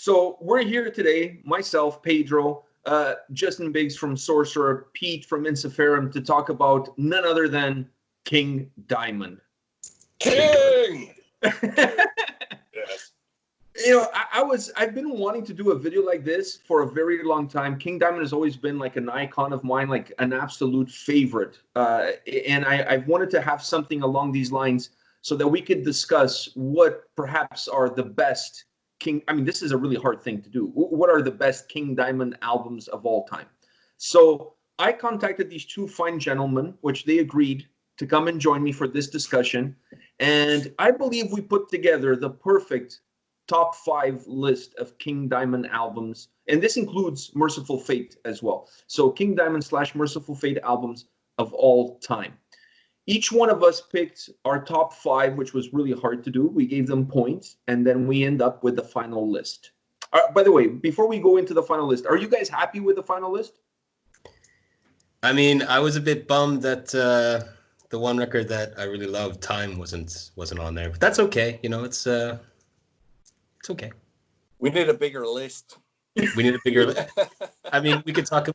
So we're here today, myself, Pedro, Justin Biggs from Sorcerer, Pete from Ensiferum, to talk about none other than King Diamond. King! Yes. You know, I've been wanting to do a video like this for a very long time. King Diamond has always been like an icon of mine, like an absolute favorite. And I've wanted to have something along these lines so that we could discuss what perhaps are the best King. I mean, this is a really hard thing to do. What are the best King Diamond albums of all time? So I contacted these two fine gentlemen, which they agreed to come and join me for this discussion. And I believe we put together the perfect top 5 list of King Diamond albums, and this includes Merciful Fate as well. So King Diamond / Merciful Fate albums of all time. Each one of us picked our top 5, which was really hard to do. We gave them points, and then we end up with the final list. By the way, before we go into the final list, are you guys happy with the final list? I mean, I was a bit bummed that the one record that I really loved, Time, wasn't on there, but that's okay. You know, it's okay. We need a bigger list. We need a bigger list. I mean, we could talk.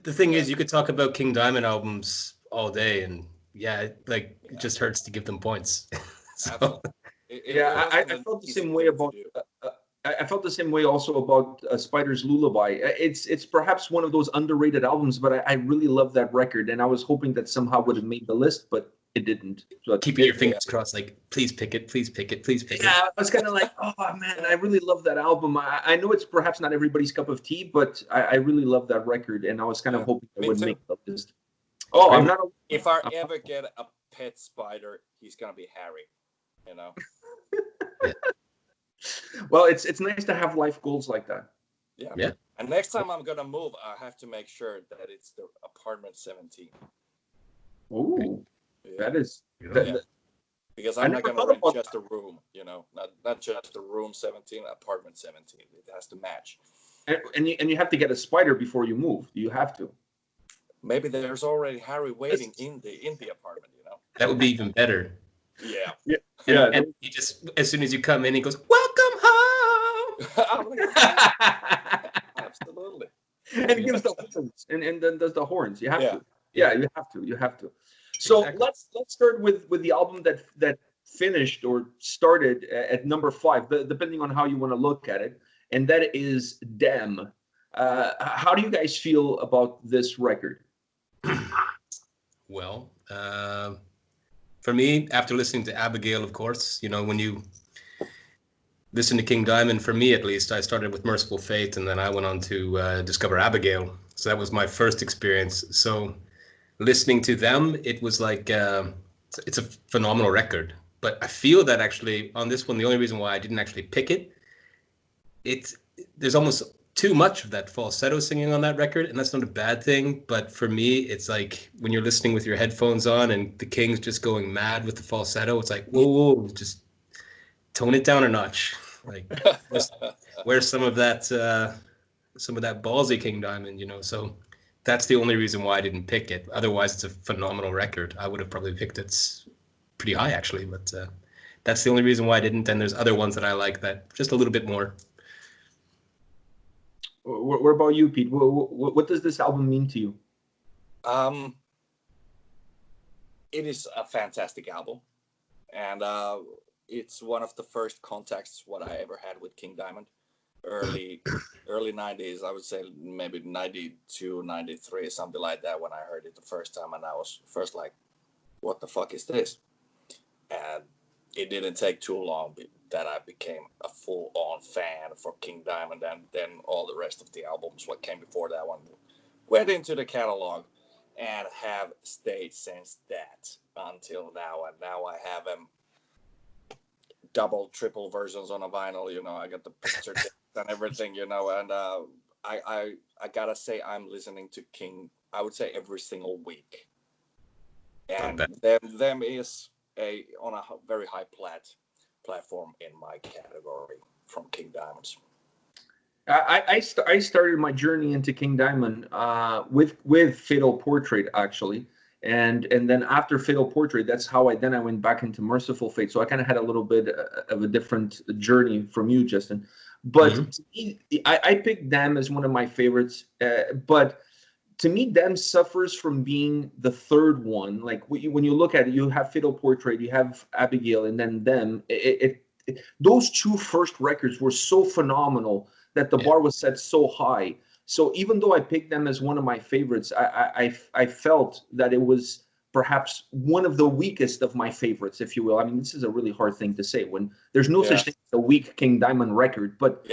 The thing is, you could talk about King Diamond albums all day, and yeah, like it just hurts to give them points. So. Yeah, I felt the same way about. I felt the same way also about Spider's Lullaby. It's perhaps one of those underrated albums, but I really love that record, and I was hoping that somehow would have made the list, but it didn't. So keeping your fingers crossed, like, please pick it, please pick it, please pick it. Yeah, I was kind of like, oh man, I really love that album. I know it's perhaps not everybody's cup of tea, but I really love that record, and I was kind of hoping it would make the list. Oh, I'm not. If I ever get a pet spider, he's gonna be Harry. You know. Yeah. Well, it's nice to have life goals like that. Yeah. And next time I'm gonna move, I have to make sure that it's the apartment 17. Ooh. Yeah. That is, because I'm not going to rent just a room, you know, not just a room 17, apartment 17. It has to match. And you have to get a spider before you move. You have to. Maybe there's already Harry waiting in the apartment, you know. That would be even better. Yeah. And he just, as soon as you come in, he goes, "Welcome home." Absolutely. And he gives the horns, and then does the horns. You have to. Yeah, you have to. So exactly. Let's start with the album that finished or started at number 5, depending on how you want to look at it, and that is Damn. How do you guys feel about this record? Well, for me, after listening to Abigail, of course, you know, when you listen to King Diamond, for me at least, I started with Merciful Fate, and then I went on to discover Abigail. So that was my first experience. So listening to them, it was like it's a phenomenal record. But I feel that actually on this one, the only reason why I didn't actually pick it, there's almost too much of that falsetto singing on that record, and that's not a bad thing. But for me, it's like when you're listening with your headphones on and the King's just going mad with the falsetto, it's like, whoa, just tone it down a notch. Like, where's some of that ballsy King Diamond, you know? So that's the only reason why I didn't pick it. Otherwise, it's a phenomenal record. I would have probably picked it pretty high, actually. But that's the only reason why I didn't. And there's other ones that I like that just a little bit more. What about you, Pete? What does this album mean to you? It is a fantastic album. And it's one of the first contacts what I ever had with King Diamond. Early 90s, I would say maybe 92, 93, something like that, when I heard it the first time, and I was first like, what the fuck is this? And it didn't take too long that I became a full-on fan for King Diamond, and then all the rest of the albums, what came before that one, went into the catalog and have stayed since that until now. And now I have them double, triple versions on a vinyl, you know. I got the picture and everything, you know, and I gotta say I'm listening to King, I would say, every single week. And them is on a very high platform in my category from King Diamonds. I started my journey into King Diamond with Fatal Portrait, actually. And then after Fatal Portrait, that's how I went back into Merciful Fate. So I kind of had a little bit of a different journey from you, Justin. But to me, I picked Them as one of my favorites. But to me, Them suffers from being the third one. Like when you look at it, you have Fatal Portrait, you have Abigail, and then Them. Those two first records were so phenomenal that the bar was set so high. So even though I picked Them as one of my favorites, I felt that it was perhaps one of the weakest of my favorites, if you will. I mean, this is a really hard thing to say when there's no such thing as a weak King Diamond record. But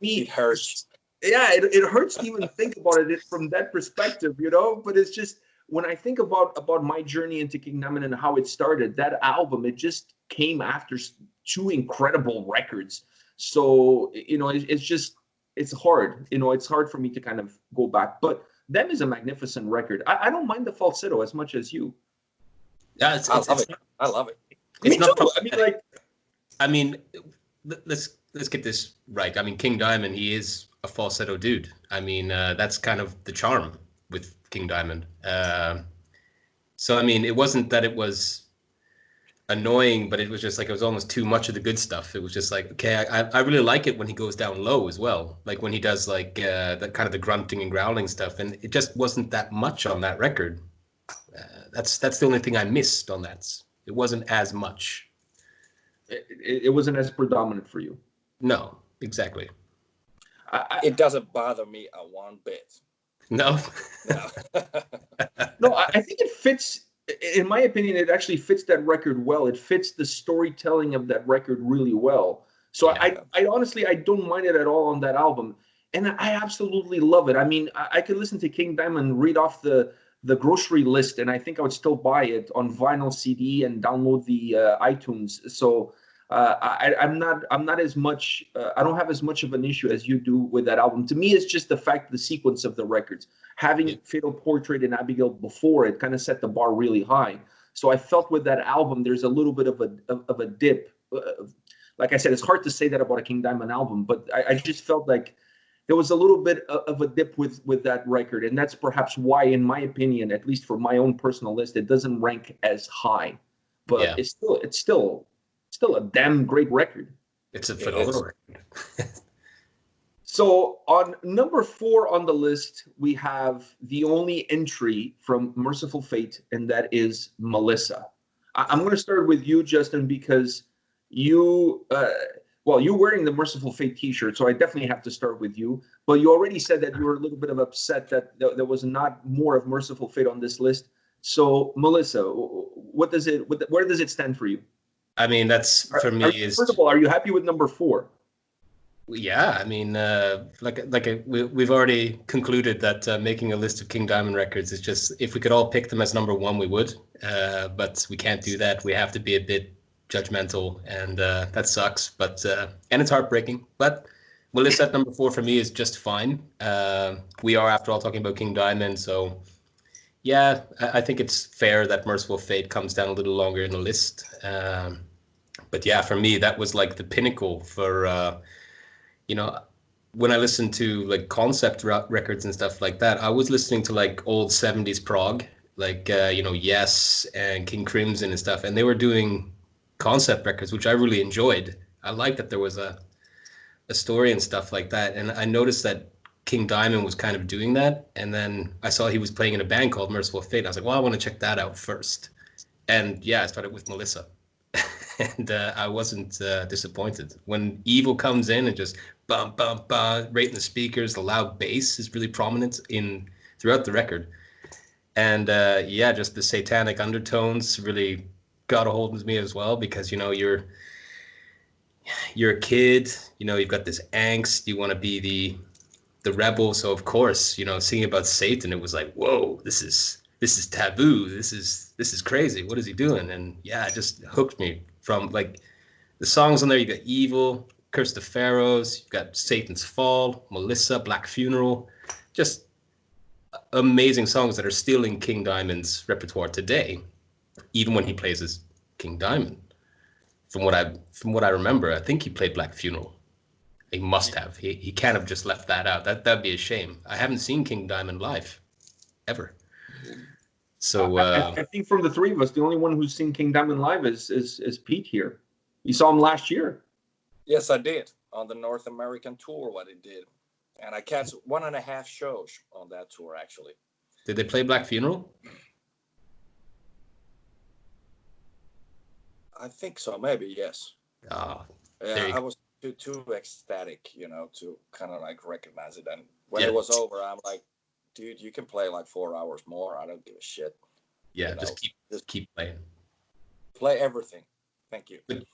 it hurts. Yeah, it hurts to even think about it from that perspective, you know. But it's just when I think about my journey into King Diamond and how it started, that album, it just came after two incredible records. So you know, it's hard. You know, it's hard for me to kind of go back. But Them is a magnificent record. I don't mind the falsetto as much as you. Yeah, I love it. Me too. I mean, let's get this right. I mean, King Diamond, he is a falsetto dude. I mean, that's kind of the charm with King Diamond. So I mean, it wasn't that it was annoying, but it was just like it was almost too much of the good stuff. It was just like, okay, I really like it when he goes down low as well, like when he does like that kind of the grunting and growling stuff, and it just wasn't that much on that record. That's the only thing I missed on that. It wasn't as much. It wasn't as predominant for you. No, exactly. It doesn't bother me one bit. No. No, I think it fits. In my opinion, it actually fits that record well. It fits the storytelling of that record really well. So I honestly, I don't mind it at all on that album. And I absolutely love it. I mean, I could listen to King Diamond read off the grocery list, and I think I would still buy it on vinyl CD and download the iTunes. So I'm not as much. I don't have as much of an issue as you do with that album. To me, it's just the fact, the sequence of the records. Having Fatal Portrait and Abigail before it kind of set the bar really high. So I felt with that album, there's a little bit of a dip. Like I said, it's hard to say that about a King Diamond album, but I just felt like there was a little bit of a dip with that record, and that's perhaps why, in my opinion, at least for my own personal list, it doesn't rank as high. But it's still a damn great record. It's a phenomenal record. So on number 4 on the list, we have the only entry from Merciful Fate, and that is Melissa. I'm going to start with you, Justin, because you're wearing the Merciful Fate t-shirt, so I definitely have to start with you. But you already said that you were a little bit of upset that there was not more of Merciful Fate on this list. So Melissa, where does it stand for you? I mean, that's for me. First of all, are you happy with number 4? Yeah, I mean, we've already concluded that making a list of King Diamond records is just, if we could all pick them as number 1, we would. But we can't do that. We have to be a bit judgmental, and that sucks. But and it's heartbreaking. But Melissa at number 4 for me is just fine. We are, after all, talking about King Diamond, so yeah, I think it's fair that Merciful Fate comes down a little longer in the list. But yeah, for me, that was like the pinnacle for. You know, when I listened to like concept records and stuff like that, I was listening to like old 70s prog, like, Yes and King Crimson and stuff. And they were doing concept records, which I really enjoyed. I liked that there was a story and stuff like that. And I noticed that King Diamond was kind of doing that. And then I saw he was playing in a band called Merciful Fate. And I was like, well, I want to check that out first. And yeah, I started with Melissa. And I wasn't disappointed. When Evil comes in and just bum, bum, bum, right in the speakers, the loud bass is really prominent throughout the record. And just the satanic undertones really got a hold of me as well, because, you're a kid, you've got this angst, you want to be the rebel. So of course, singing about Satan, it was like, whoa, this is taboo. This is crazy. What is he doing? And yeah, it just hooked me. From like the songs on there, you got Evil, Curse the Pharaohs, you've got Satan's Fall, Melissa, Black Funeral, just amazing songs that are still in King Diamond's repertoire today, even when he plays as King Diamond. From what I remember, I think he played Black Funeral. He must have. He can't have just left that out. That'd be a shame. I haven't seen King Diamond live, ever. So I think from the three of us, the only one who's seen King Diamond live is Pete here. You saw him last year. Yes, I did. on the North American tour what he did, and I catch 1.5 shows on that tour actually. Did they play Black Funeral? I think so, maybe, yes. Ah, Yeah, I was too ecstatic, to kind of like recognize it. And when it was over, I'm like, dude, you can play like 4 hours more. I don't give a shit. Yeah, just keep playing. Play everything. Thank you. But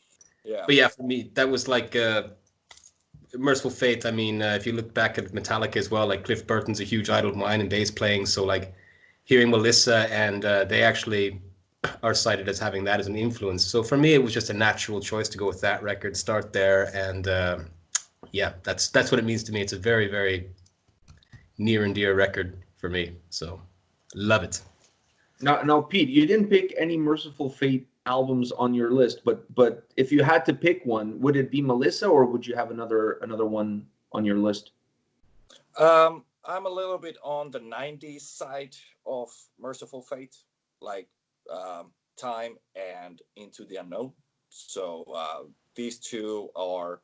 yeah, for me, that was like Merciful Fate. I mean, if you look back at Metallica as well, like Cliff Burton's a huge idol of mine in bass playing. So like hearing Melissa, and they actually are cited as having that as an influence. So for me, it was just a natural choice to go with that record, start there, and that's what it means to me. It's a very, very near and dear record for me. So love it. Now, Pete, you didn't pick any Merciful Fate albums on your list, but if you had to pick one, would it be Melissa, or would you have another one on your list? I'm a little bit on the 90s side of Merciful Fate, like Time and Into the Unknown. So these two are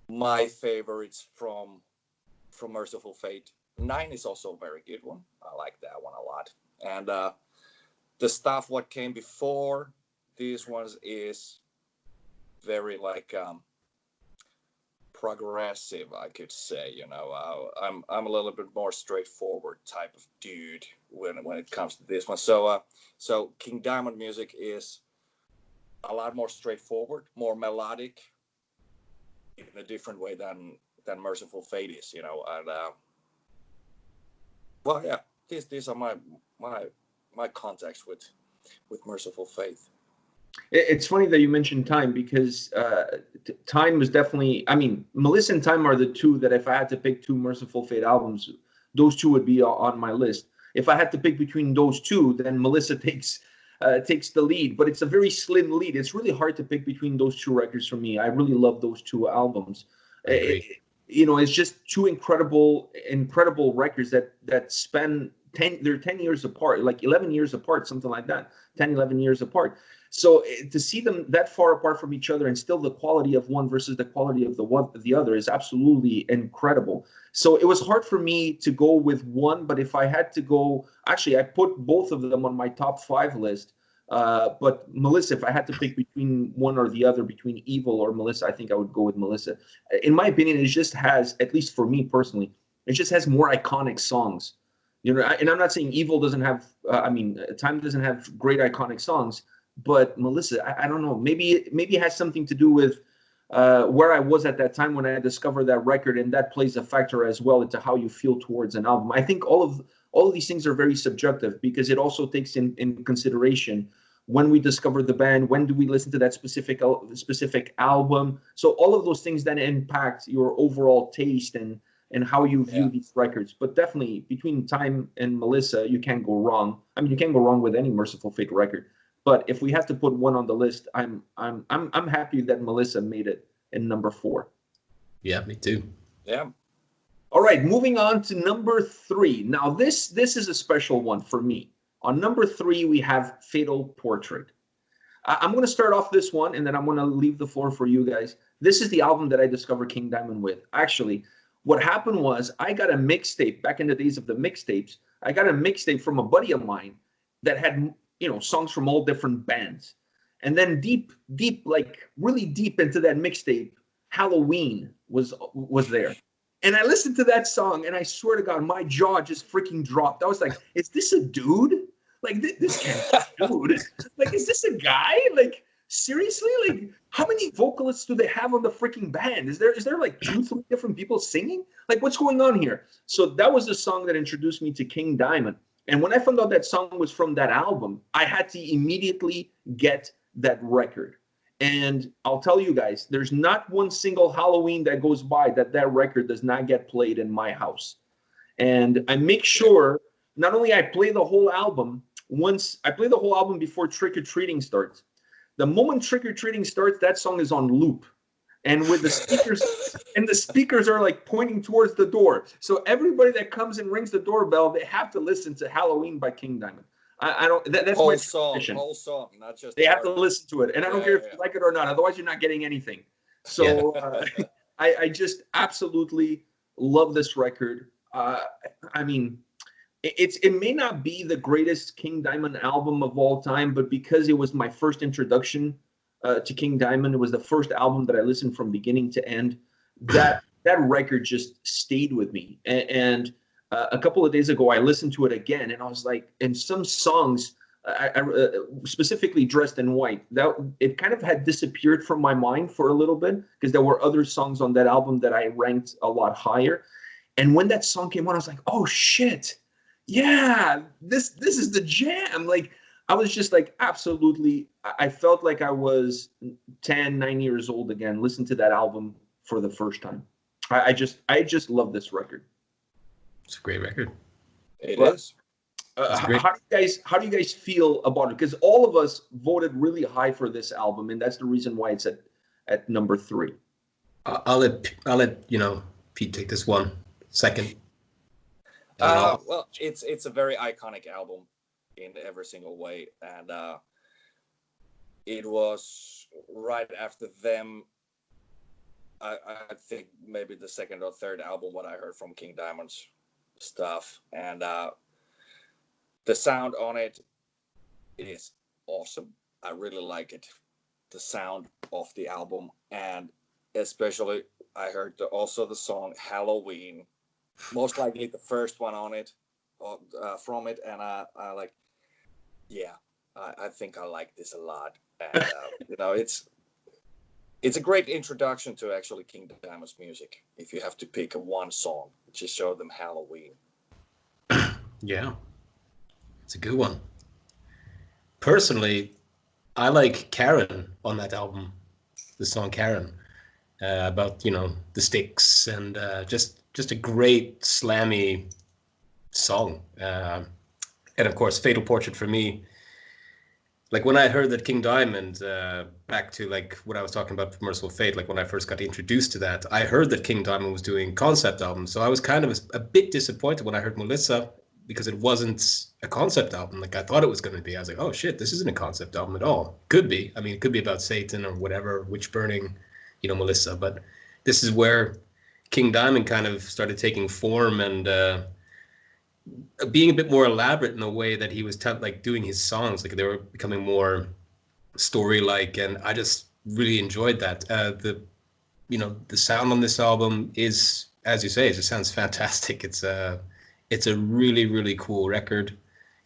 my favorites from Merciful Fate. 9 is also a very good one. I like that one a lot. And the stuff what came before these ones is very like progressive, I could say. I'm a little bit more straightforward type of dude when it comes to this one. So King Diamond music is a lot more straightforward, more melodic, in a different way than Merciful Fate is. And well, yeah, these are my contacts with Merciful Fate. It's funny that you mentioned Time, because Time was definitely, I mean, Melissa and Time are the two that if I had to pick two Merciful Fate albums, those two would be on my list. If I had to pick between those two, then Melissa takes the lead, but it's a very slim lead. It's really hard to pick between those two records for me. I really love those two albums. It's just two incredible records that span 10 years apart, like 11 years apart, something like that, 10, 11 years apart. So to see them that far apart from each other, and still the quality of one versus the quality of the other, is absolutely incredible. So it was hard for me to go with one, but if I had to go, actually, I put both of them on my top 5 list. But Melissa, if I had to pick between one or the other, between Evil or Melissa, I think I would go with Melissa. In my opinion, it just has, at least for me personally, it just has more iconic songs. And I'm not saying Evil doesn't have, Time doesn't have great iconic songs, but Melissa, I don't know, maybe it has something to do with where I was at that time when I discovered that record, and that plays a factor as well into how you feel towards an album. I think all of these things are very subjective, because it also takes in consideration when we discovered the band, when do we listen to that specific album. So all of those things then impact your overall taste and how you view these records. But definitely between Time and Melissa, you can't go wrong. I mean, you can't go wrong with any Merciful Fate record. But if we have to put one on the list, I'm happy that Melissa made it in number 4. Yeah, me too. Yeah. All right, moving on to number 3. Now this is a special one for me. On number 3, we have Fatal Portrait. I'm going to start off this one, and then I'm going to leave the floor for you guys. This is the album that I discovered King Diamond with. Actually, what happened was I got a mixtape back in the days of the mixtapes. I got a mixtape from a buddy of mine that had, songs from all different bands. And then deep, like really deep into that mixtape, Halloween was there. And I listened to that song, and I swear to God, my jaw just freaking dropped. I was like, is this a dude? Like, this can't be a dude. Like, is this a guy? Like, seriously? Like, how many vocalists do they have on the freaking band? Is there like 2-3 different people singing? Like, what's going on here? So that was the song that introduced me to King Diamond. And when I found out that song was from that album, I had to immediately get that record. And I'll tell you guys, there's not one single Halloween that goes by that record does not get played in my house. And I make sure not only I play the whole album, once I play the whole album before Trick or Treating starts. The moment Trick or Treating starts, that song is on loop. And with the speakers are like pointing towards the door. So everybody that comes and rings the doorbell, they have to listen to Halloween by King Diamond. I don't. That's whole my song, tradition. whole song, not just. They have to listen to it, and I don't care if you like it or not. Otherwise, you're not getting anything. So I just absolutely love this record. I mean, it may not be the greatest King Diamond album of all time, but because it was my first introduction to King Diamond, it was the first album that I listened from beginning to end. That record just stayed with me. And a couple of days ago, I listened to it again, and I was like, and some songs, I specifically Dressed in White, that it kind of had disappeared from my mind for a little bit because there were other songs on that album that I ranked a lot higher. And when that song came on, I was like, oh shit, yeah, this is the jam. Like I was just like absolutely, I felt like I was 9 years old again, listened to that album for the first time. I just love this record. It's a great record. It is. How do you guys feel about it? Because all of us voted really high for this album, and that's the reason why it's at number 3. I'll let Pete take this one second. Well, it's a very iconic album in every single way, and it was right after them. I think maybe the second or third album what I heard from King Diamond's stuff, and the sound on it is awesome. I really like it, the sound of the album, and especially I heard also the song Halloween, most likely the first one on it, from it, and I like, yeah, I think I like this a lot, and it's a great introduction to actually King Diamond's music. If you have to pick one song, just show them Halloween. Yeah, it's a good one. Personally, I like Karen on that album, the song Karen, about the sticks, and just a great slammy song. And of course, Fatal Portrait for me. Like when I heard that King Diamond, back to like what I was talking about for Merciful Fate, like when I first got introduced to that, I heard that King Diamond was doing concept albums. So I was kind of a bit disappointed when I heard Melissa, because it wasn't a concept album like I thought it was going to be. I was like, oh shit, this isn't a concept album at all. Could be. I mean, it could be about Satan or whatever, witch burning, Melissa. But this is where King Diamond kind of started taking form and being a bit more elaborate in the way that he was doing his songs. Like they were becoming more story-like, and I just really enjoyed that. The sound on this album is, as you say, it just sounds fantastic. It's a really, really cool record.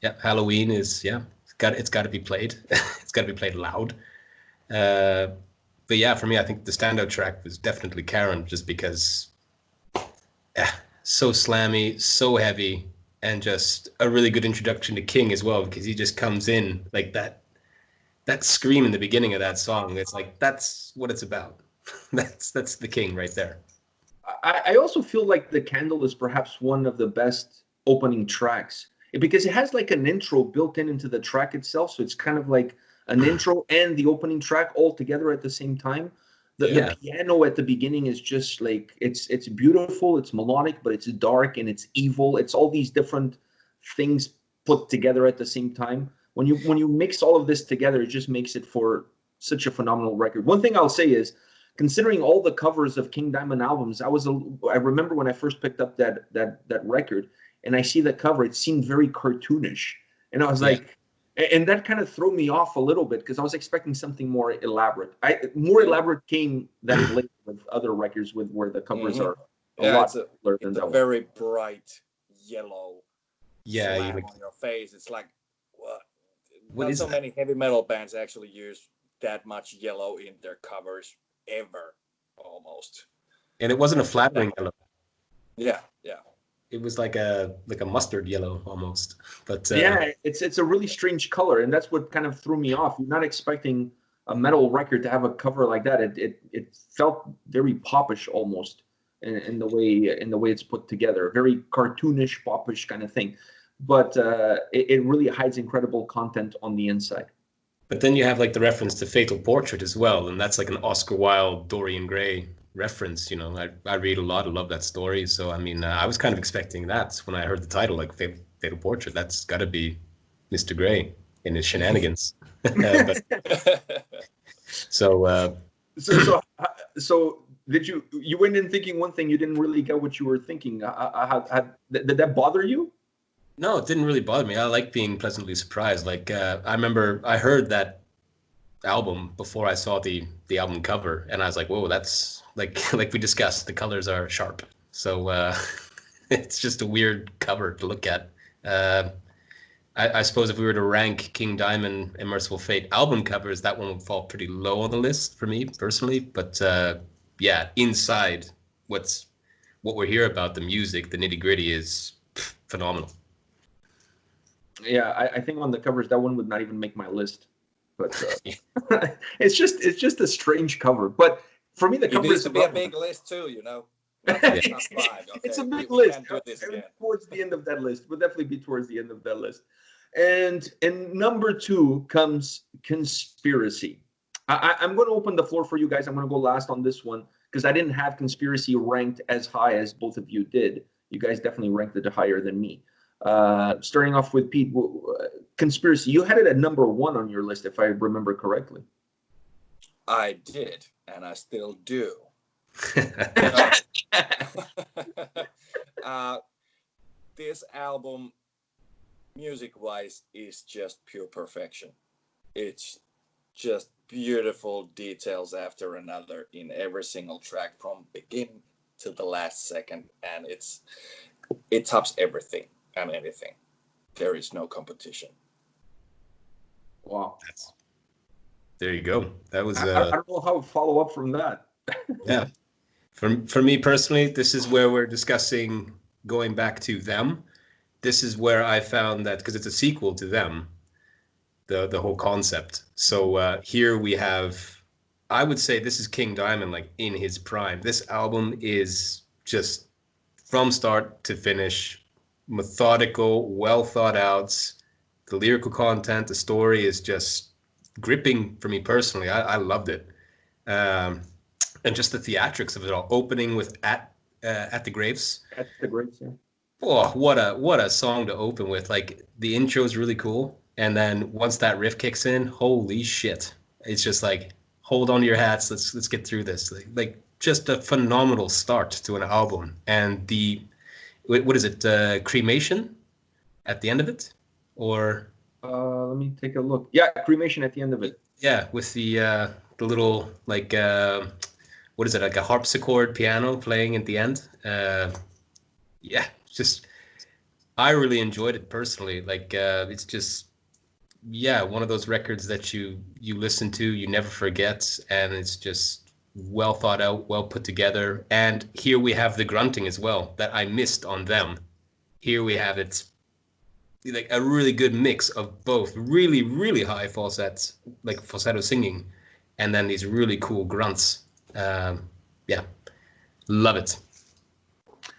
Yeah, Halloween is, it's got to be played. It's got to be played loud. But yeah, for me, I think the standout track was definitely Karen, just because so slammy, so heavy, and just a really good introduction to King as well, because he just comes in like that scream in the beginning of that song. It's like, that's what it's about. that's the King right there. I also feel like The Candle is perhaps one of the best opening tracks, because it has like an intro built into the track itself. So it's kind of like an intro and the opening track all together at the same time. The piano at the beginning is just like, it's beautiful, it's melodic, but it's dark and it's evil. It's all these different things put together at the same time. When you mix all of this together, it just makes it for such a phenomenal record. One thing I'll say is, considering all the covers of King Diamond albums, I remember when I first picked up that record and I see the cover, it seemed very cartoonish, and I was like, and that kind of threw me off a little bit, because I was expecting something more elaborate. More elaborate came that later with other records where the covers are a lot cooler than that. It's a very bright yellow. Yeah, slam on your face. It's like, what? Not so many heavy metal bands actually use that much yellow in their covers ever, almost. And it wasn't a flattering yellow. Yeah. It was like a mustard yellow almost. But it's a really strange color, and that's what kind of threw me off. You're not expecting a metal record to have a cover like that. It felt very popish almost in the way it's put together, very cartoonish, popish kind of thing. But it really hides incredible content on the inside. But then you have like the reference to Fatal Portrait as well, and that's like an Oscar Wilde, Dorian Gray reference. I read a lot. I love that story. So I mean, I was kind of expecting that when I heard the title, like Fatal Portrait. That's got to be Mr. Gray in his shenanigans. So did you went in thinking one thing, you didn't really get what you were thinking? Did that bother you? No, it didn't really bother me. I like being pleasantly surprised. Like I remember I heard that album before I saw the album cover, and I was like, whoa, that's like like we discussed, the colors are sharp. So it's just a weird cover to look at. Uh, I suppose if we were to rank King Diamond and Merciful Fate album covers, that one would fall pretty low on the list for me personally. But yeah, inside what we're here about, the music, the nitty gritty is phenomenal. Yeah, I think on the covers that one would not even make my list. But it's just a strange cover. But for me, the cover needs to be a big list too, you know. Okay. It's a big list. Towards the end of that list, would definitely be towards the end of that list. And number 2 comes Conspiracy. I'm going to open the floor for you guys. I'm going to go last on this one because I didn't have Conspiracy ranked as high as both of you did. You guys definitely ranked it higher than me. Starting off with Pete, Conspiracy. You had it at number 1 on your list, if I remember correctly. I did, and I still do. This album, music-wise, is just pure perfection. It's just beautiful details after another in every single track from beginning to the last second, and it tops everything and anything. There is no competition. Wow. There you go. That was. I don't know how to follow up from that. Yeah. For me personally, this is where we're discussing going back to Them. This is where I found that, because it's a sequel to Them, the whole concept. So here we have, I would say this is King Diamond, like in his prime. This album is just from start to finish, methodical, well thought out. The lyrical content, the story is just gripping for me personally. I loved it. And just the theatrics of it all, opening with At the Graves. At the Graves, yeah. Oh, what a song to open with. Like, the intro is really cool, and then once that riff kicks in, holy shit. It's just like, hold on to your hats, let's get through this. Like just a phenomenal start to an album. And what is it, Cremation at the end of it? Or let me take a look. Yeah, Cremation at the end of it. Yeah, with the little, like, what is it, like a harpsichord piano playing at the end? Yeah, just, I really enjoyed it personally. Like, it's just, yeah, one of those records that you listen to, you never forget, and it's just well thought out, well put together. And here we have the grunting as well that I missed on Them. Here we have it, like a really good mix of both really, really high falsettos, like falsetto singing, and then these really cool grunts. Yeah, love it.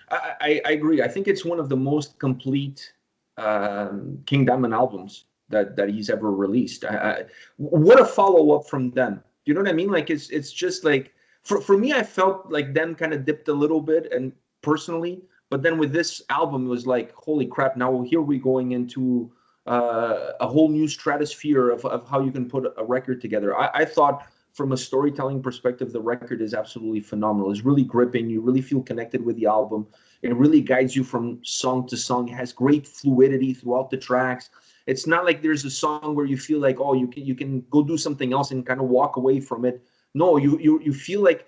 I agree. I think it's one of the most complete King Diamond albums that he's ever released. What a follow-up from Them. You know what I mean? Like, it's just like, for me, I felt like Them kind of dipped a little bit, and personally, but then with this album, it was like, holy crap, now here we're going into a whole new stratosphere of how you can put a record together. I thought, from a storytelling perspective, the record is absolutely phenomenal. It's really gripping. You really feel connected with the album. It really guides you from song to song. It has great fluidity throughout the tracks. It's not like there's a song where you feel like, oh, you can go do something else and kind of walk away from it. No, you feel like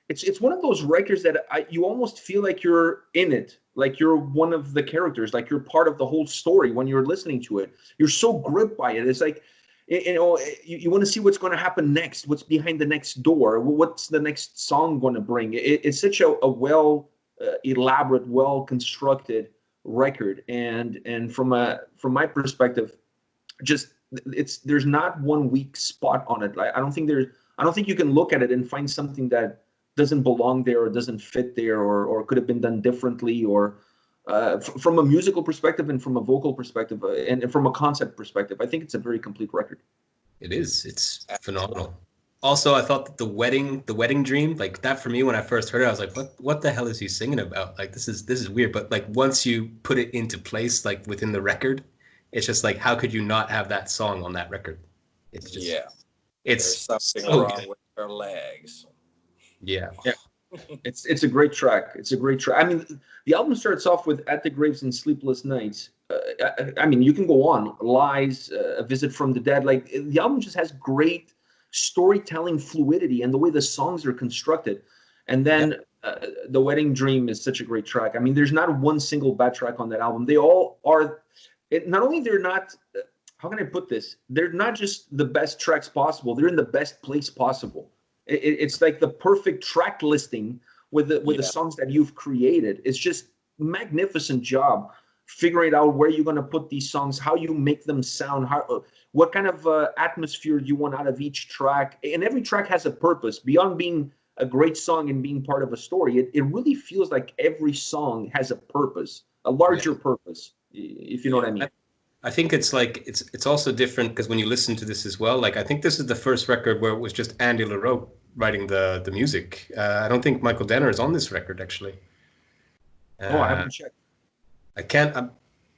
it's one of those records that you almost feel like you're in it, like you're one of the characters, like you're part of the whole story when you're listening to it. You're so gripped by it. It's like, you want to see what's going to happen next, what's behind the next door, what's the next song going to bring. It's such a well elaborate, well constructed record, and from my perspective, just there's not one weak spot on it. Like, I don't think you can look at it and find something that doesn't belong there or doesn't fit there or could have been done differently, or from a musical perspective and from a vocal perspective and from a concept perspective. I think it's a very complete record. It is. It's phenomenal. Also, I thought that the wedding dream, like that for me, when I first heard it, I was like, what the hell is he singing about? Like, this is weird. But like, once you put it into place, like within the record, it's just like, how could you not have that song on that record? It's just, It's something so wrong good. with her legs. Yeah. Yeah. It's a great track. It's a great track. I mean, the album starts off with "At the Graves and Sleepless Nights." I mean, you can go on. "Lies," "A Visit from the Dead." Like the album just has great storytelling fluidity and the way the songs are constructed. And then "The Wedding Dream" is such a great track. I mean, there's not one single bad track on that album. They all are. Not only they're not. How can I put this? They're not just the best tracks possible. They're in the best place possible. It's like the perfect track listing with the songs that you've created. It's just magnificent job figuring out where you're going to put these songs, how you make them sound, how what kind of atmosphere you want out of each track. And every track has a purpose beyond being a great song and being part of a story. It really feels like every song has a purpose, a larger purpose, if you know what I mean. I think it's like it's also different because when you listen to this as well, like I think this is the first record where it was just Andy LaRocque writing the music. I don't think Michael Denner is on this record actually. I haven't checked. I can't.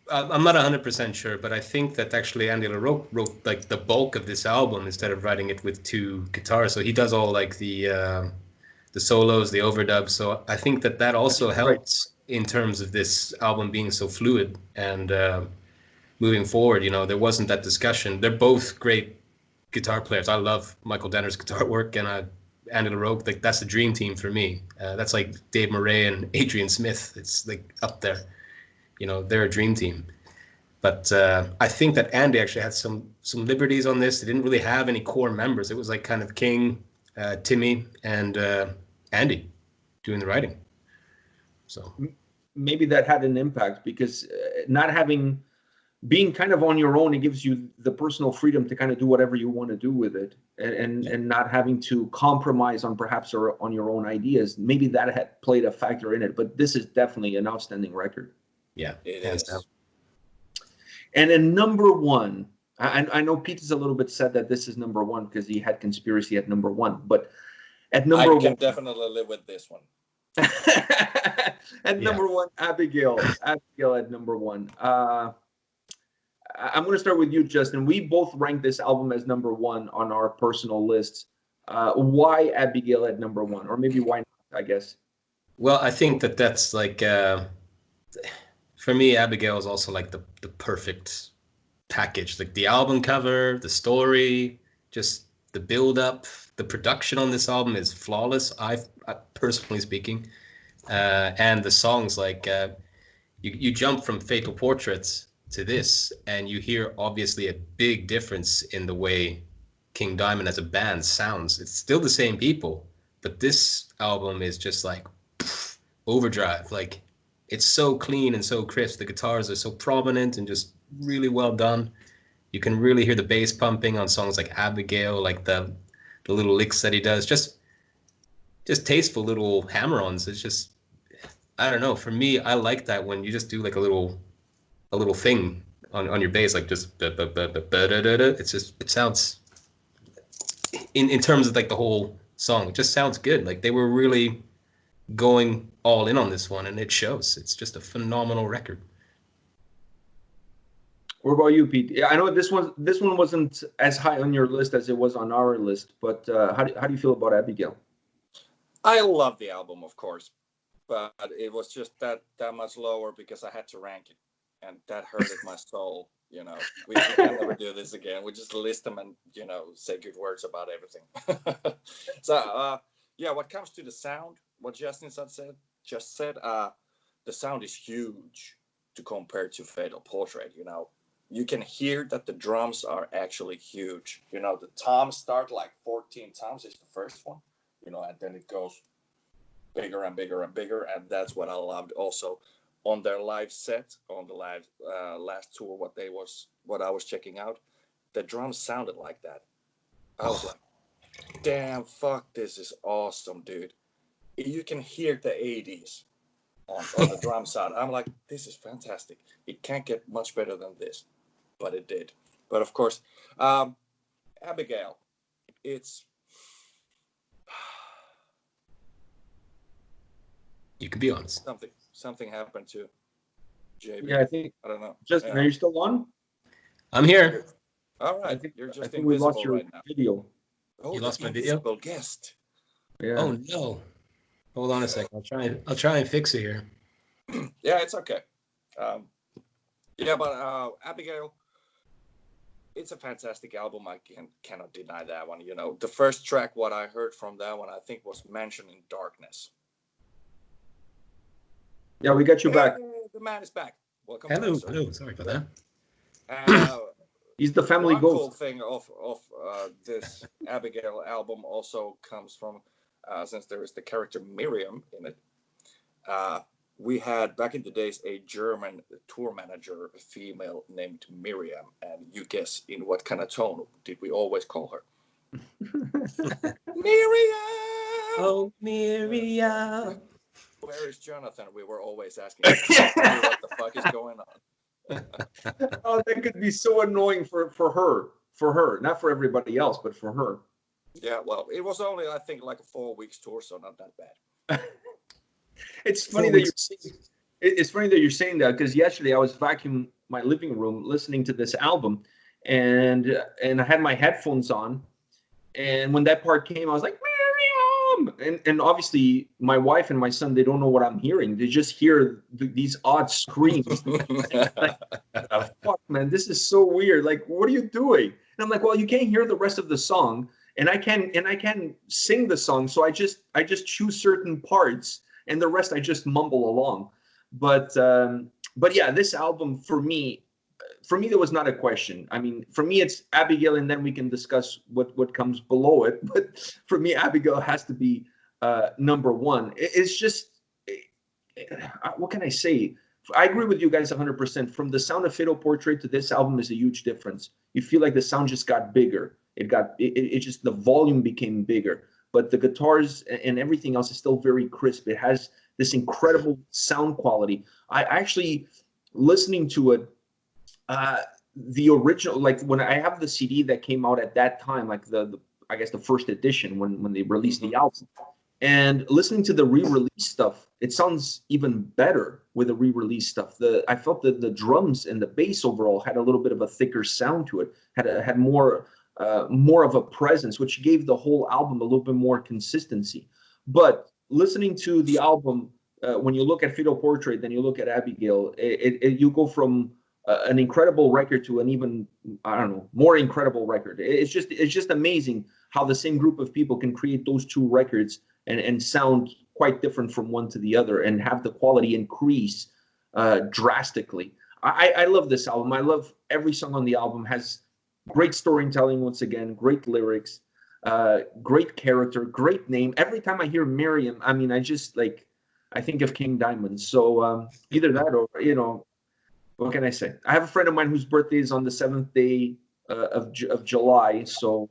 I'm not 100% sure, but I think that actually Andy LaRocque wrote like the bulk of this album instead of writing it with two guitars. So he does all like the solos, the overdubs. So I think that also helps in terms of this album being so fluid and. Moving forward, there wasn't that discussion. They're both great guitar players. I love Michael Denner's guitar work, and Andy LaRocque, like that's the dream team for me. That's like Dave Murray and Adrian Smith. It's like up there. They're a dream team. But I think that Andy actually had some liberties on this. They didn't really have any core members. It was like kind of King, Timmy, and Andy doing the writing. So maybe that had an impact because being kind of on your own, it gives you the personal freedom to kind of do whatever you want to do with it, and not having to compromise on perhaps or on your own ideas. Maybe that had played a factor in it, but this is definitely an outstanding record. Yeah, it is. And then number one, I know Pete is a little bit sad that this is number one because he had Conspiracy at number one, but at number one, I can definitely live with this one. At number one, Abigail at number one. I'm going to start with you, Justin. We both ranked this album as number one on our personal lists. Why Abigail at number one? Or maybe why not, I guess? Well, I think that's like, for me, Abigail is also like the perfect package. Like the album cover, the story, just the build-up, the production on this album is flawless, I personally speaking. And the songs, like you jump from Fatal Portraits to this, and you hear obviously a big difference in the way King Diamond as a band sounds. It's still the same people, but this album is just like overdrive. Like it's so clean and so crisp. The guitars are so prominent and just really well done. You can really hear the bass pumping on songs like Abigail, like the little licks that he does. Just tasteful little hammer-ons. It's just, I don't know. For me, I like that when you just do like a little thing on your bass, like just it's just, it sounds in terms of like the whole song, it just sounds good. Like they were really going all in on this one, and it shows. It's just a phenomenal record. What about you, Pete? Yeah, I know this one wasn't as high on your list as it was on our list, but how do you feel about Abigail? I love the album, of course, but it was just that much lower because I had to rank it, and that hurted my soul. We can never do this again. We just list them and say good words about everything. So what comes to the sound, what Justin just said, the sound is huge to compare to Fatal Portrait. You can hear that the drums are actually huge. The toms start like 14 toms is the first one, and then it goes bigger and bigger and bigger, and that's what I loved also on their live set, on the live last tour, what I was checking out. The drums sounded like that. I was like, damn, fuck, this is awesome, dude. You can hear the 80s on the drum sound. I'm like, this is fantastic. It can't get much better than this, but it did. But of course, Abigail, it's... You can be honest. Something happened to JB. Yeah, I don't know. Justin, are you still on? I'm here. All right. I You're just think we lost invisible your right now. video. Oh, You the lost my video? invisible guest. Yeah. Oh no. Hold on a second. I'll try and fix it here. Yeah, it's okay. Yeah, but Abigail, it's a fantastic album. I cannot deny that one. You know, the first track, what I heard from that one, I think was Mansion in Darkness. Yeah, we got you back. The man is back. Welcome Hello, back, sir. hello. Sorry about that. And He's the family one cool ghost. thing of this Abigail album also comes from, since there is the character Miriam in it, we had back in the days a German tour manager, a female named Miriam, and you guess in what kind of tone did we always call her? Miriam! Oh, Miriam. Where is Jonathan? We were always asking what the fuck is going on. Oh, that could be so annoying for her, not for everybody else, but for her. Yeah, well, it was only, I think, like a 4 weeks tour, so not that bad. It's funny that you're saying that, because yesterday I was vacuuming my living room listening to this album, and I had my headphones on, and when that part came, I was like, Miriam! And obviously my wife and my son, they don't know what I'm hearing. They just hear these odd screams. Like, oh, fuck, man, this is so weird. Like, what are you doing? And I'm like, well, you can't hear the rest of the song, and I can sing the song, so I just choose certain parts, and the rest I just mumble along. But yeah, this album for me there was not a question. I mean, for me it's Abigail, and then we can discuss what comes below it. But for me, Abigail has to be number one. It's just, what can I say? I agree with you guys 100%. From the sound of Fatal Portrait to this album is a huge difference. You feel like the sound just got bigger. It just, the volume became bigger, but the guitars and everything else is still very crisp. It has this incredible sound quality. I actually, listening to it, the original, like when I have the CD that came out at that time, like the I guess the first edition when they released the album, and listening to the re-release stuff, it sounds even better with the re-release stuff. I felt that the drums and the bass overall had a little bit of a thicker sound to it, had more of a presence, which gave the whole album a little bit more consistency. But listening to the album, when you look at Fatal Portrait, then you look at Abigail, you go from an incredible record to an even, I don't know, more incredible record. It's just amazing how the same group of people can create those two records and sound quite different from one to the other, and have the quality increase drastically. I love this album. I love every song on the album. Has great storytelling, once again, great lyrics, great character, great name. Every time I hear Miriam, I mean, I think of King Diamond. So either that, or, you know, what can I say? I have a friend of mine whose birthday is on the 7th day of July. So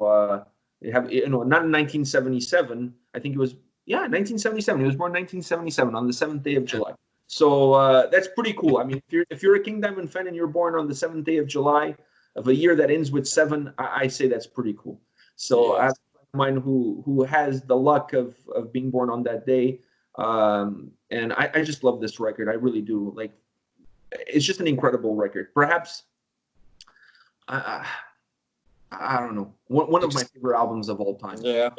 not in 1977. I think it was, 1977. He was born 1977 on the 7th day of July. So that's pretty cool. I mean, if you're a King Diamond fan and you're born on the 7th day of July of a year that ends with 7, I say that's pretty cool. So I have a friend of mine who has the luck of being born on that day, and I just love this record. I really do. Like, it's just an incredible record. Perhaps, I don't know, one of my favorite albums of all time. Yeah,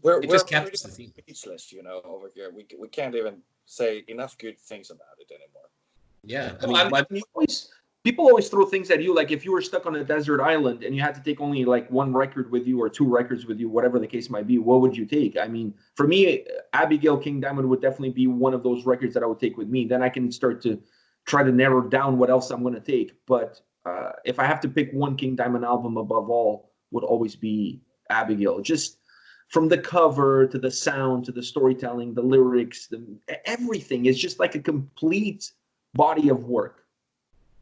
we're speechless, you know, over here. We can't even say enough good things about it anymore. Yeah, people always throw things at you, like if you were stuck on a desert island and you had to take only like one record with you or two records with you, whatever the case might be, what would you take? I mean, for me, Abigail, King Diamond would definitely be one of those records that I would take with me. Then I can start to try to narrow down what else I'm going to take. But if I have to pick one King Diamond album above all, would always be Abigail. Just from the cover to the sound to the storytelling, the lyrics, everything is just like a complete body of work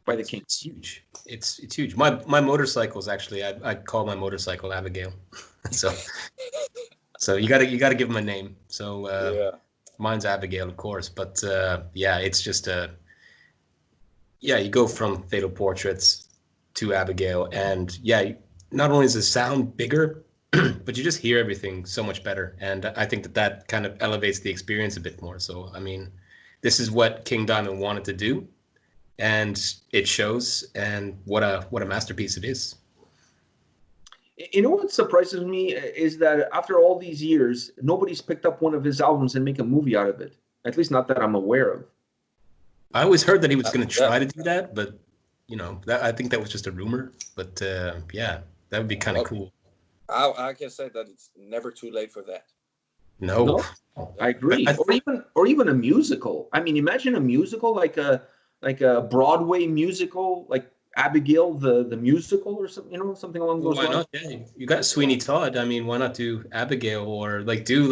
by the Kings. It's huge. It's huge. My motorcycle's actually, I'd call my motorcycle Abigail. so you gotta give him a name. So mine's Abigail, of course. But it's just you go from Fatal Portraits to Abigail, and not only is the sound bigger, but you just hear everything so much better. And I think that kind of elevates the experience a bit more. So, I mean, this is what King Diamond wanted to do, and it shows, and what a masterpiece it is. You know what surprises me is that after all these years, nobody's picked up one of his albums and make a movie out of it. At least not that I'm aware of. I always heard that he was going to try to do that, but I think that was just a rumor. But yeah, that would be kind of cool. I can say that it's never too late for that. No, I agree. Or even a musical. I mean, imagine a musical like a Broadway musical, like Abigail the musical, or something, something along those lines. Why not? Yeah, you got Sweeney Todd. I mean, why not do Abigail, or do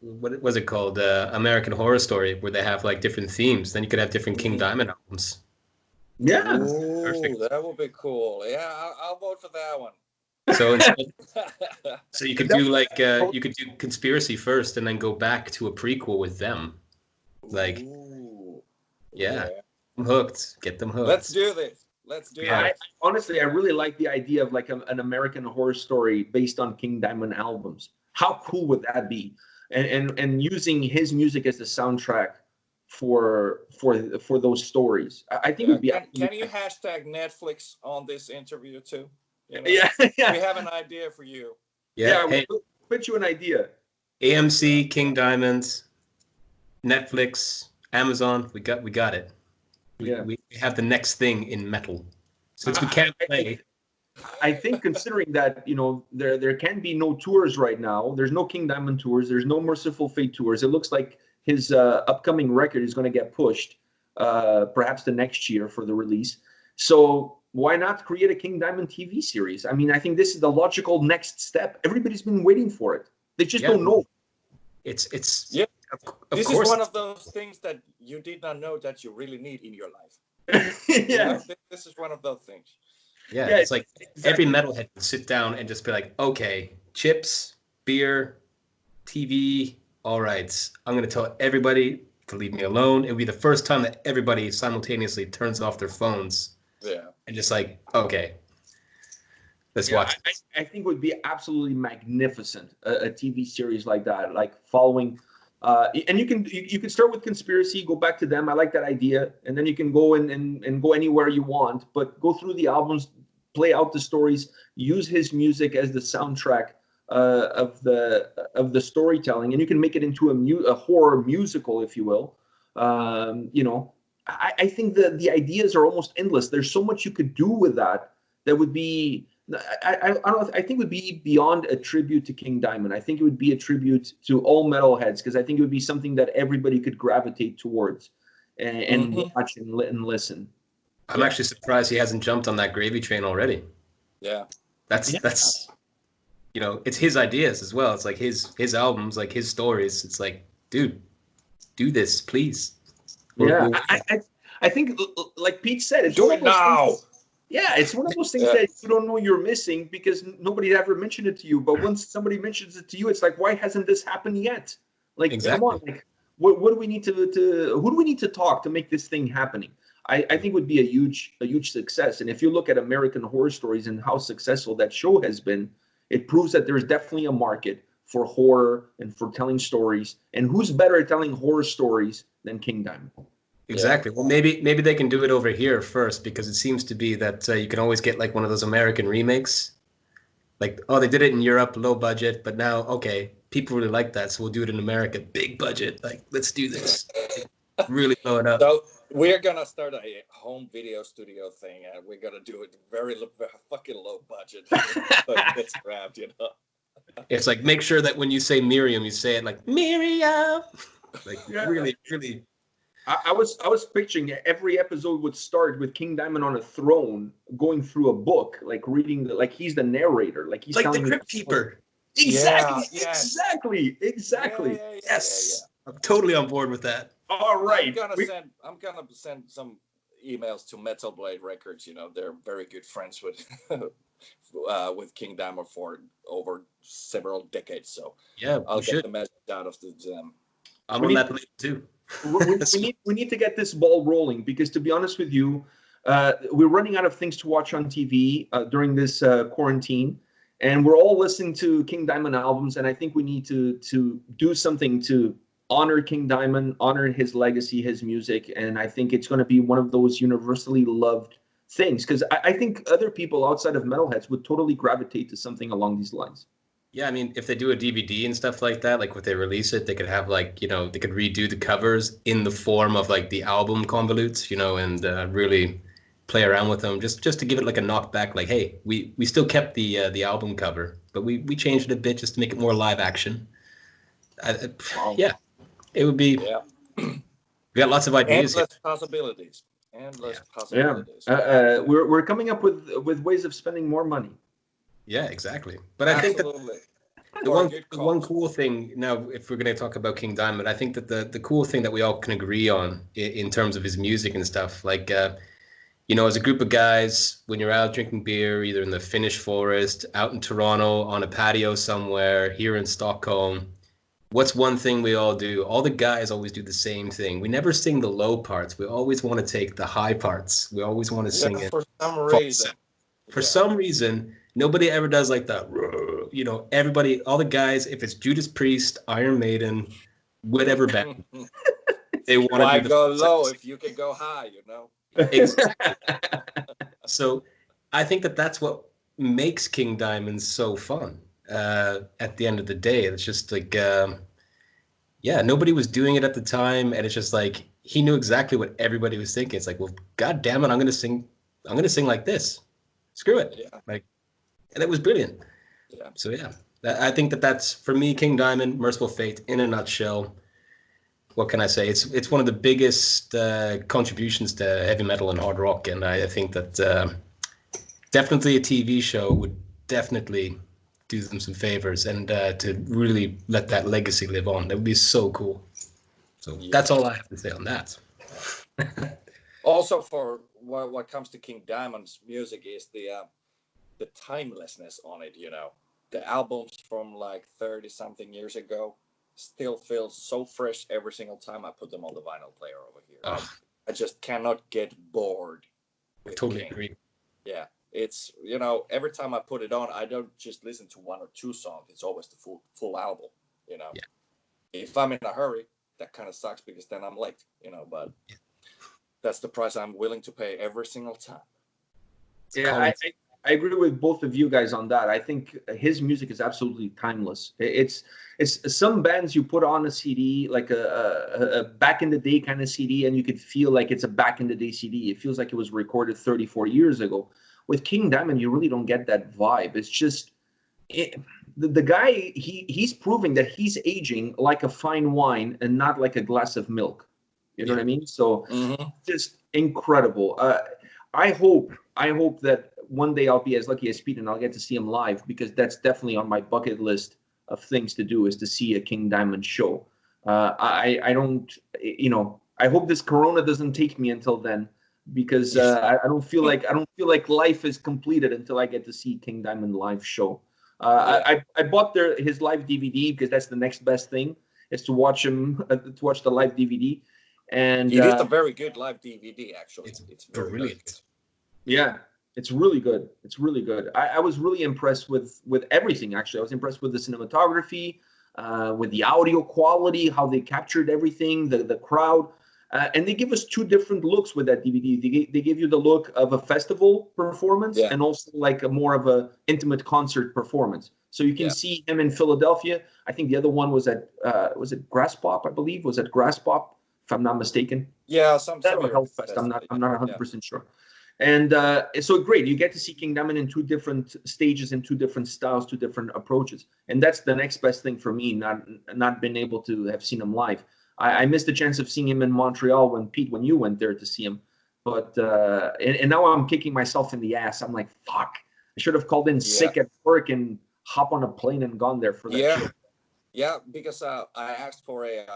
what was it called? American Horror Story, where they have like different themes. Then you could have different King Diamond albums. Yeah, perfect. That would be cool. Yeah, I'll vote for that one. So so you could do you could do Conspiracy first, and then go back to a prequel with them. Yeah. I'm hooked. Get them hooked. Let's do this. Honestly, I really like the idea of like an American Horror Story based on King Diamond albums. How cool would that be? And using his music as the soundtrack for those stories. I think it would be. Can you hashtag Netflix on this interview too? Yeah. We have an idea for you. Yeah. Hey, we'll pitch you an idea. AMC, King Diamonds, Netflix, Amazon. We got it. We have the next thing in metal. Since we can't play. I think considering that, there can be no tours right now. There's no King Diamond tours. There's no Merciful Fate tours. It looks like his upcoming record is going to get pushed, perhaps the next year for the release. So why not create a King Diamond TV series? I mean, I think this is the logical next step. Everybody's been waiting for it. They just don't know. It's yeah. This is one of those things that you did not know that you really need in your life. Yeah. This is one of those things. Yeah, it's like every metalhead would sit down and just be like, okay, chips, beer, TV, all right. I'm going to tell everybody to leave me alone. It would be the first time that everybody simultaneously turns off their phones. Yeah. And just like, okay, let's watch. I think it would be absolutely magnificent, a TV series like that, like following. And you can start with Conspiracy, go back to them. I like that idea, and then you can go and go anywhere you want, but go through the albums, play out the stories, use his music as the soundtrack of the storytelling, and you can make it into a horror musical, if you will. I think the ideas are almost endless. There's so much you could do with that. That would be. I think it would be beyond a tribute to King Diamond. I think it would be a tribute to all metalheads, because I think it would be something that everybody could gravitate towards and watch and listen. I'm actually surprised he hasn't jumped on that gravy train already. Yeah. That's it's his ideas as well. It's like his albums, like his stories. It's like, dude, do this, please. I think, like Pete said, it's do it now. Yeah, it's one of those things that you don't know you're missing because nobody ever mentioned it to you. But once somebody mentions it to you, it's like, why hasn't this happened yet? Like, come on, like, what do we need to who do we need to talk to make this thing happening? I think it would be a huge success. And if you look at American Horror Stories and how successful that show has been, it proves that there's definitely a market for horror and for telling stories. And who's better at telling horror stories than King Diamond? Exactly. Well, maybe they can do it over here first, because it seems to be that you can always get like one of those American remakes. Like, oh, they did it in Europe, low budget, but now, okay, people really like that, so we'll do it in America, big budget. Like, let's do this. Really blow it up. So we're gonna start a home video studio thing, and we're gonna do it very fucking low budget. It's grabbed, It's like, make sure that when you say Miriam, you say it like Miriam. Like, really. I was picturing every episode would start with King Diamond on a throne, going through a book, like reading like he's the narrator, like he's like the Crypt Keeper. Exactly. Yeah. Yes. I'm totally on board with that. All right. I'm gonna send some emails to Metal Blade Records. They're very good friends with King Diamond for over several decades. So I'll get the message out of them. I'm on that too. we need to get this ball rolling, because to be honest with you, we're running out of things to watch on TV during this quarantine, and we're all listening to King Diamond albums, and I think we need to do something to honor King Diamond, honor his legacy, his music, and I think it's going to be one of those universally loved things, because I think other people outside of metalheads would totally gravitate to something along these lines. Yeah, I mean, if they do a DVD and stuff like that, like when they release it, they could have like, they could redo the covers in the form of like the album convolutes, and really play around with them, just to give it like a knockback. Like, hey, we still kept the album cover, but we changed it a bit just to make it more live action. Wow. Yeah, it would be. Yeah. We got lots of ideas. Endless possibilities. Endless Yeah. possibilities. We're coming up with ways of spending more money. Yeah, exactly. But I think that the one cool thing now, if we're going to talk about King Diamond, I think that the cool thing that we all can agree on in terms of his music and stuff, like, as a group of guys, when you're out drinking beer, either in the Finnish forest, out in Toronto, on a patio somewhere, here in Stockholm, what's one thing we all do? All the guys always do the same thing. We never sing the low parts. We always want to take the high parts. We always want to sing it. For some reason. For some reason, nobody ever does like that. Everybody, all the guys, if it's Judas Priest, Iron Maiden, whatever band, they want to do Why the go low if you can go high, Exactly. So I think that that's what makes King Diamond so fun. At the end of the day, it's just like, nobody was doing it at the time, and it's just like he knew exactly what everybody was thinking. It's like, well, God damn it, I'm gonna sing like this. Screw it. Yeah. And it was brilliant. Yeah. So yeah, I think that's for me, King Diamond, Merciful Fate in a nutshell. What can I say? It's one of the biggest contributions to heavy metal and hard rock, and I think that definitely a TV show would definitely do them some favors, and to really let that legacy live on. That would be so cool. So that's all I have to say on that. Also, for what comes to King Diamond's music is the timelessness on it. The albums from like 30-something years ago still feel so fresh every single time I put them on the vinyl player over here. I just cannot get bored. I totally agree. Yeah, it's every time I put it on, I don't just listen to one or two songs. It's always the full album. Yeah. If I'm in a hurry, that kind of sucks because then I'm late. But that's the price I'm willing to pay every single time. Yeah, I agree with both of you guys on that. I think his music is absolutely timeless. It's some bands you put on a CD, like a back in the day kind of CD, and you could feel like it's a back in the day CD. It feels like it was recorded 34 years ago. With King Diamond, you really don't get that vibe. It's just the guy. He's proving that he's aging like a fine wine and not like a glass of milk. You know what I mean? So just incredible. I hope that one day I'll be as lucky as Pete and I'll get to see him live, because that's definitely on my bucket list of things to do, is to see a King Diamond show. I don't, I hope this Corona doesn't take me until then, because I don't feel like life is completed until I get to see King Diamond live show. I bought his live DVD because that's the next best thing, is to watch him to watch the live DVD. And it is a very good live DVD, actually. It's brilliant. Good. Yeah, it's really good. It's really good. I was really impressed with everything, actually. I was impressed with the cinematography, with the audio quality, how they captured everything, the crowd. And they give us two different looks with that DVD. They give you the look of a festival performance and also like a more of a intimate concert performance. So you can see him in Philadelphia. I think the other one was at was it Grass Pop, I believe? Was it Grass Pop, if I'm not mistaken? Yeah, some Hellfest. I'm not 100% sure. And so great, you get to see King Diamond in two different stages, in two different styles, two different approaches. And that's the next best thing for me, not being able to have seen him live. I missed the chance of seeing him in Montreal when you went there to see him. But and now I'm kicking myself in the ass. I'm like, fuck, I should have called in sick at work and hop on a plane and gone there for that show. Yeah, because I asked for a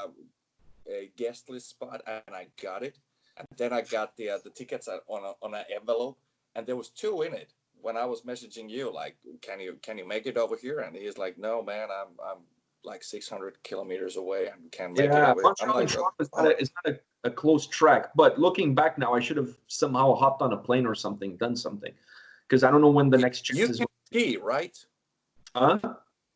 guest list spot and I got it. And then I got the tickets on an envelope, and there was two in it. When I was messaging you, like, can you make it over here? And he's like, no, man, I'm like 600 kilometers away and can't make it over here. Montreal and Toronto is not a close track. But looking back now, I should have somehow hopped on a plane or something, done something, because I don't know when the next chance is. You can ski, right? Huh?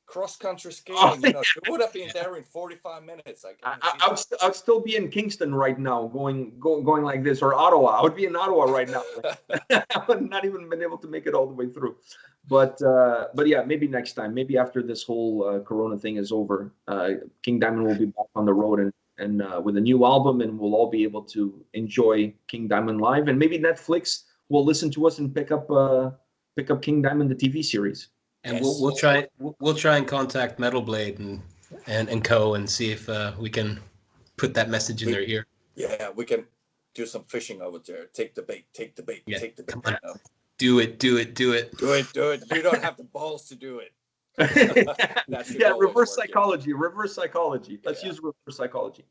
cross-country skiing. Oh, You would have been there in 45 minutes. I'd still be in Kingston right now, going like this, or Ottawa. I would be in Ottawa right now. I would not even been able to make it all the way through. But yeah, maybe next time. Maybe after this whole Corona thing is over, King Diamond will be back on the road and with a new album, and we'll all be able to enjoy King Diamond live. And maybe Netflix will listen to us and pick up King Diamond, the TV series. And we'll try and contact Metal Blade and Co. and see if we can put that message in their ear. Yeah, we can do some fishing over there. Take the bait. Take the bait. Yeah, take the bait. Come on. Do it. Do it. You don't have the balls to do it. Yeah, reverse psychology. Reverse psychology. Let's use reverse psychology.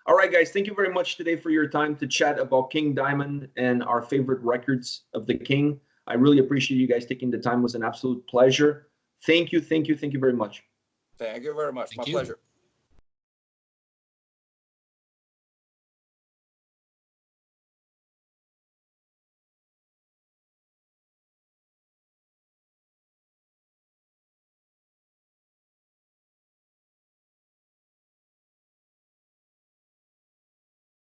All right, guys. Thank you very much today for your time to chat about King Diamond and our favorite records of the King. I really appreciate you guys taking the time. It was an absolute pleasure. Thank you very much. Thank you very much. My pleasure.